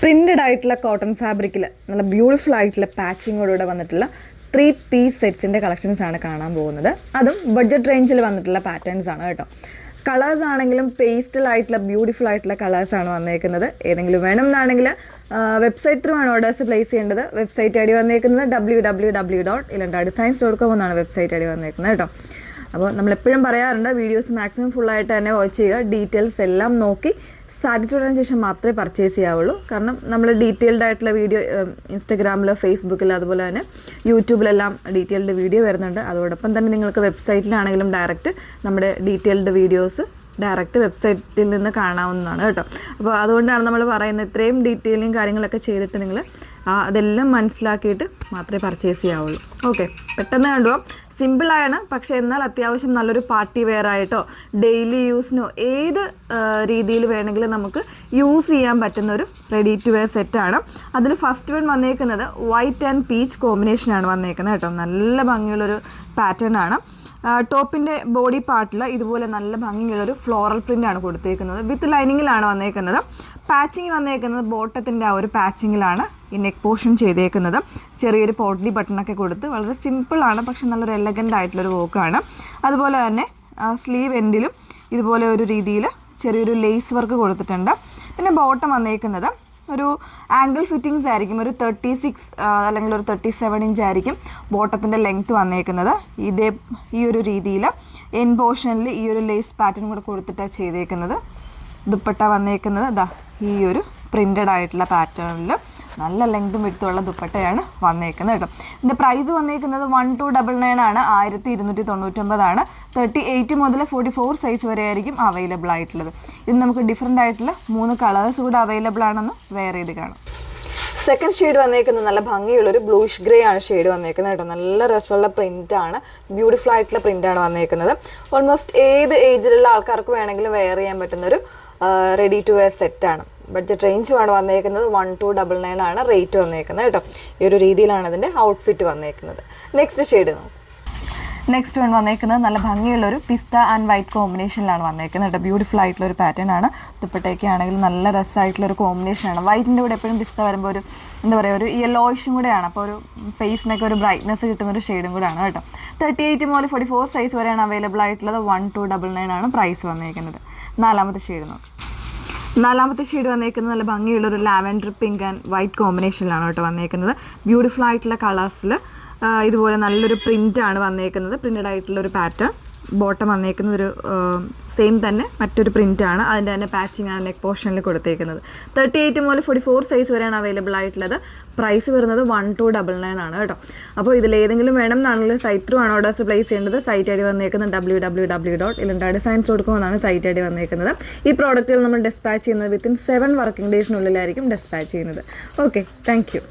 Printed ആയിട്ടുള്ള cotton ഫാബ്രിക്കിൽ നല്ല ബ്യൂട്ടിഫുൾ ആയിട്ടുള്ള പാച്ചിങ്ങോടുകൂടെ വന്നിട്ടുള്ള 3-piece സെറ്റ്സിൻ്റെ കളക്ഷൻസ് ആണ് കാണാൻ പോകുന്നത്. അതും ബഡ്ജറ്റ് റേഞ്ചിൽ വന്നിട്ടുള്ള പാറ്റേൺസ് ആണ് കേട്ടോ. കളേഴ്സ് ആണെങ്കിലും പേസ്റ്റൽ ആയിട്ടുള്ള ബ്യൂട്ടിഫുൾ ആയിട്ടുള്ള കളേഴ്സാണ് വന്നേക്കുന്നത്. ഏതെങ്കിലും വേണം എന്നാണെങ്കിൽ വെബ്സൈറ്റ് ത്രൂ ആണ് ഓർഡേഴ്സ് പ്ലേസ് ചെയ്യേണ്ടത്. വെബ്സൈറ്റ് ഐ ഡി വന്നേക്കുന്നത് www.ilantadesigns.com എന്നാണ് വെബ്സൈറ്റ് ഐ ഡി വന്നേക്കുന്നത് കേട്ടോ. അപ്പോൾ നമ്മളെപ്പോഴും പറയാറുണ്ട്, വീഡിയോസ് മാക്സിമം ഫുള്ളായിട്ട് തന്നെ വാച്ച് ചെയ്യുക, ഡീറ്റെയിൽസ് എല്ലാം നോക്കി സാറ്റിസ്ഫൈഡ് ശേഷം മാത്രമേ പർച്ചേസ് ചെയ്യാവുള്ളൂ. കാരണം നമ്മൾ ഡീറ്റെയിൽഡ് ആയിട്ടുള്ള വീഡിയോ ഇൻസ്റ്റഗ്രാമിലോ ഫേസ്ബുക്കിലോ അതുപോലെ തന്നെ യൂട്യൂബിലെല്ലാം ഡീറ്റെയിൽഡ് വീഡിയോ വരുന്നുണ്ട്. അതോടൊപ്പം തന്നെ നിങ്ങൾക്ക് വെബ്സൈറ്റിലാണെങ്കിലും ഡയറക്റ്റ് നമ്മുടെ ഡീറ്റെയിൽഡ് വീഡിയോസ് ഡയറക്റ്റ് വെബ്സൈറ്റിൽ നിന്ന് കാണാവുന്നതാണ് കേട്ടോ. അപ്പോൾ അതുകൊണ്ടാണ് നമ്മൾ പറയുന്നത്, ഇത്രയും ഡീറ്റെയിലിങ് കാര്യങ്ങളൊക്കെ ചെയ്തിട്ട് നിങ്ങൾ അതെല്ലാം മനസ്സിലാക്കിയിട്ട് മാത്രമേ പർച്ചേസ് ചെയ്യാവുള്ളൂ. ഓക്കെ, പെട്ടെന്ന് കണ്ടുപോകാം. സിമ്പിളാണ്, പക്ഷേ എന്നാൽ അത്യാവശ്യം നല്ലൊരു പാർട്ടി വെയർ ആയിട്ടോ ഡെയിലി യൂസിനോ ഏത് രീതിയിൽ വേണമെങ്കിലും നമുക്ക് യൂസ് ചെയ്യാൻ പറ്റുന്ന ഒരു റെഡി ടു വെയർ സെറ്റാണ്. അതിൽ ഫസ്റ്റ് വൺ വന്നേക്കുന്നത് വൈറ്റ് ആൻഡ് പീച്ച് കോമ്പിനേഷനാണ് വന്നേക്കുന്നത് കേട്ടോ. നല്ല ഭംഗിയുള്ളൊരു പാറ്റേൺ ആണ്. ടോപ്പിൻ്റെ ബോഡി പാർട്ടിൽ ഇതുപോലെ നല്ല ഭംഗിയുള്ളൊരു ഫ്ലോറൽ പ്രിൻ്റാണ് കൊടുത്തേക്കുന്നത്. വിത്ത് ലൈനിങ്ങിലാണ് വന്നേക്കുന്നത്. പാച്ചിങ് വന്നേക്കുന്നത് ബോട്ടത്തിൻ്റെ ആ ഒരു പാച്ചിങ്ങിലാണ് ഈ നെക്ക് പോർഷൻ ചെയ്തേക്കുന്നത്. ചെറിയൊരു പോട്ട്ലി ബട്ടണൊക്കെ കൊടുത്ത് വളരെ സിമ്പിളാണ്, പക്ഷെ നല്ലൊരു എലഗൻ്റ് ആയിട്ടുള്ളൊരു വർക്കാണ്. അതുപോലെ തന്നെ സ്ലീവ് എൻഡിലും ഇതുപോലെ ഒരു രീതിയിൽ ചെറിയൊരു ലേസ് വർക്ക് കൊടുത്തിട്ടുണ്ട്. പിന്നെ ബോട്ടം വന്നേക്കുന്നത് ഒരു ആംഗിൾ ഫിറ്റിങ്സ് ആയിരിക്കും. ഒരു 36 അല്ലെങ്കിൽ ഒരു 37 ഇഞ്ച് ആയിരിക്കും ബോട്ടത്തിൻ്റെ ലെങ്ത്ത് വന്നേക്കുന്നത്. ഈ ഒരു രീതിയിൽ എൻ പോർഷനിൽ ഈ ഒരു ലേസ് പാറ്റേൺ കൂടെ കൊടുത്തിട്ടാണ് ചെയ്തേക്കുന്നത്. ദുപ്പട്ട വന്നേക്കുന്നത് ഈ ഒരു പ്രിൻ്റഡ് ആയിട്ടുള്ള പാറ്റേണിൽ നല്ല ലെങ്തും വിട്ടുള്ള ദുപ്പട്ടയാണ് വന്നേക്കുന്നത് കേട്ടോ. ഇതിൻ്റെ പ്രൈസ് വന്നേക്കുന്നത് 1299 ആണ്, 1299. 38 മുതൽ 44 സൈസ് വരെ ആയിരിക്കും അവൈലബിൾ ആയിട്ടുള്ളത്. ഇത് നമുക്ക് ഡിഫറെൻ്റ് ആയിട്ടുള്ള 3 കളേഴ്സ് കൂടെ അവൈലബിൾ ആണെന്ന് വെയർ ചെയ്ത് കാണും. സെക്കൻഡ് ഷെയ്ഡ് വന്നേക്കുന്നത് നല്ല ഭംഗിയുള്ളൊരു ബ്ലൂഷ് ഗ്രേ ആണ് ഷെയ്ഡ് വന്നേക്കുന്നത് കേട്ടോ. നല്ല രസമുള്ള പ്രിൻ്റാണ്, ബ്യൂട്ടിഫുൾ ആയിട്ടുള്ള പ്രിൻ്റാണ് വന്നേക്കുന്നത്. ഓൾമോസ്റ്റ് ഏത് ഏജിലുള്ള ആൾക്കാർക്ക് വേണമെങ്കിലും വെയർ ചെയ്യാൻ പറ്റുന്നൊരു റെഡി ടു വെയർ സെറ്റാണ്. ബഡ്ജറ്റ് റേഞ്ചുമാണ് വന്നേക്കുന്നത്. 1299 ആണ് റേറ്റ് വന്നേക്കുന്നത് കേട്ടോ. ഈ ഒരു രീതിയിലാണ് അതിൻ്റെ ഔട്ട്ഫിറ്റ് വന്നേക്കുന്നത്. നെക്സ്റ്റ് ഷെയ്ഡ് നോക്കാം. നെക്സ്റ്റ് വൺ വന്നേക്കുന്നത് നല്ല ഭംഗിയുള്ളൊരു പിസ്ത ആൻഡ് വൈറ്റ് കോമ്പിനേഷനിലാണ് വന്നേക്കുന്നത് കേട്ടോ. ബ്യൂട്ടിഫുൾ ആയിട്ടുള്ളൊരു പാറ്റേൺ ആണ്. ദുപ്പട്ടയൊക്കെ ആണെങ്കിൽ നല്ല രസമായിട്ടുള്ളൊരു കോമ്പിനേഷനാണ്. വൈറ്റിൻ്റെ കൂടെ എപ്പോഴും പിസ്ത വരുമ്പോൾ ഒരു എന്താ പറയുക, ഒരു യെല്ലോയിഷും കൂടെയാണ്. അപ്പോൾ ഒരു ഫേസിനൊക്കെ ഒരു ബ്രൈറ്റ്നസ് കിട്ടുന്നൊരു ഷെയ്ഡും കൂടെയാണ് കേട്ടോ. 38 മുതൽ 44 സൈസ് വരെയാണ് അവൈലബിൾ ആയിട്ടുള്ളത്. 1299 ആണ് പ്രൈസ് വന്നേക്കുന്നത്. നാലാമത്തെ ഷെയ്ഡ് നോക്കാം. നാലാമത്തെ ഷെയ്ഡ് വന്നേക്കുന്നത് നല്ല ഭംഗിയുള്ളൊരു ലാവൻഡർ പിങ്ക് ആൻഡ് വൈറ്റ് കോമ്പിനേഷനിലാണ് കേട്ടോ വന്നേക്കുന്നത്. ബ്യൂട്ടിഫുൾ ആയിട്ടുള്ള കളേഴ്സിൽ ഇതുപോലെ നല്ലൊരു പ്രിൻ്റാണ് വന്നേക്കുന്നത്. പ്രിൻ്റഡ് ആയിട്ടുള്ളൊരു പാറ്റേൺ. ബോട്ടം വന്നേക്കുന്നത് ഒരു സെയിം തന്നെ മറ്റൊരു പ്രിൻ്റാണ്. അതിൻ്റെ തന്നെ പാച്ചിങ് ആണ് നെക്ക് പോർഷനിൽ കൊടുത്തേക്കുന്നത്. 38 മുതൽ 44 സൈസ് വരെയാണ് അവൈലബിൾ ആയിട്ടുള്ളത്. പ്രൈസ് വരുന്നത് 1299 ആണ് കേട്ടോ. അപ്പോൾ ഇതിലേതെങ്കിലും വേണം എന്നാണെങ്കിൽ സൈറ്റ് ത്രൂ ആണ് ഓർഡേഴ്സ് പ്ലേസ് ചെയ്യേണ്ടത്. സൈറ്റ് ഐ ഡി വന്നേക്കുന്നത് www.ilantadesigns.com എന്നാണ് സൈറ്റ് ഐ ഡി വന്നേക്കുന്നത്. ഈ പ്രോഡക്റ്റുകൾ നമ്മൾ ഡെസ്പാച്ച് ചെയ്യുന്നത് വിത്തിൻ 7 വർക്കിംഗ് ഡേയ്സിനുള്ളിലായിരിക്കും ഡെസ്പാച്ച് ചെയ്യുന്നത്. Okay, thank you.